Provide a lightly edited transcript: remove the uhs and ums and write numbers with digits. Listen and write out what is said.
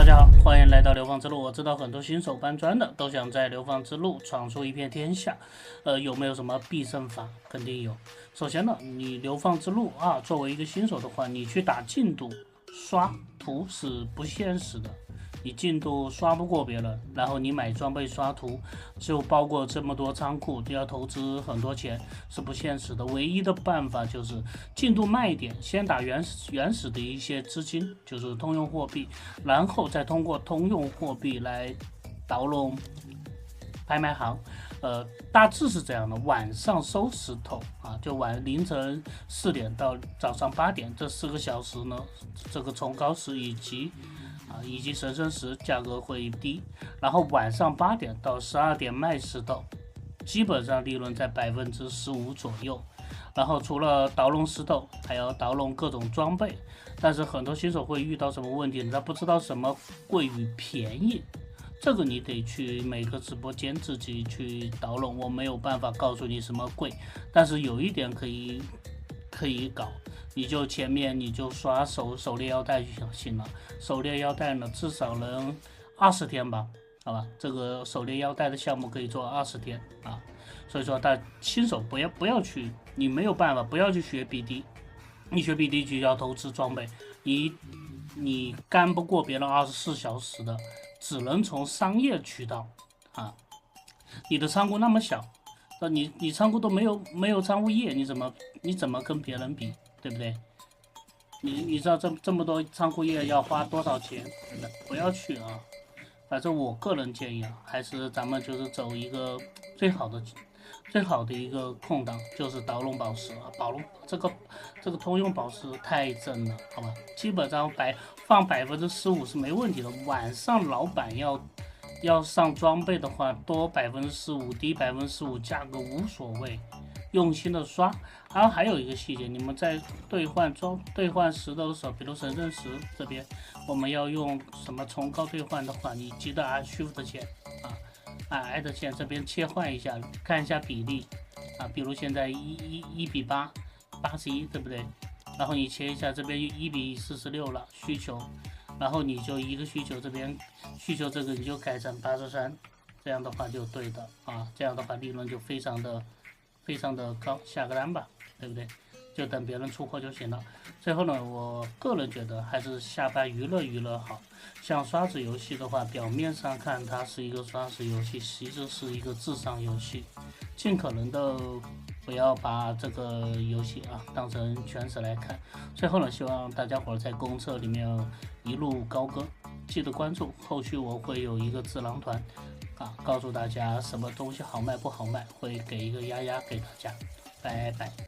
家好，欢迎来到流放之路。我知道很多新手搬砖的都想在流放之路闯出一片天下，有没有什么必胜法？肯定有。首先呢，你流放之路啊，作为一个新手的话，你去打进度刷图是不现实的，你进度刷不过别人，然后你买装备刷图，就包括这么多仓库，都要投资很多钱，是不现实的。唯一的办法就是进度慢一点，先打原始的一些资金，就是通用货币，然后再通过通用货币来导拢拍卖行。大致是这样的，晚上收石头啊，就凌晨4点到早上8点这4个小时呢，这个冲高石以及神圣石价格会低，然后晚上8点到12点卖石头，基本上利润在15%左右。然后除了导拢石头，还要导拢各种装备，但是很多新手会遇到什么问题？他不知道什么贵与便宜。这个你得去每个直播间自己去导拢，我没有办法告诉你什么贵，但是有一点可以搞，你就前面你就刷手链腰带就行了。手链腰带呢，至少能20天吧，好吧？这个手链腰带的项目可以做20天啊，所以说新手不要去，你没有办法，不要去学 BD， 你学 BD 就要投资装备，你干不过别人24小时的。只能从商业渠道啊，你的仓库那么小，你仓库都没有仓库页，你怎么跟别人比，对不对？你知道这么多仓库页要花多少钱？不要去啊！反正我个人建议啊，还是咱们就是走一个最好的一个空档，就是导拢宝石啊，这个通用宝石太正了，好吧？基本上放15%是没问题的。晚上老板要上装备的话，多15%，低15%，价格无所谓，用心的刷。然后还有一个细节，你们在兑换石头的时候，比如神圣石这边，我们要用什么崇高兑换的话，你记得按 Shift 键啊，Alt 键这边切换一下，看一下比例啊，比如现在1比8，81，对不对？然后你切一下，这边1比46了需求，然后你就一个需求这边需求这个你就改成83，这样的话就对的啊，这样的话利润就非常的高，下个单吧，对不对？就等别人出货就行了。最后呢，我个人觉得还是下班娱乐好。像刷子游戏的话，表面上看它是一个刷子游戏，其实是一个智商游戏。尽可能的不要把这个游戏当成全职来看。最后呢，希望大家伙在公测里面一路高歌，记得关注，后续我会有一个智囊团告诉大家什么东西好卖不好卖，会给一个压给大家。拜拜。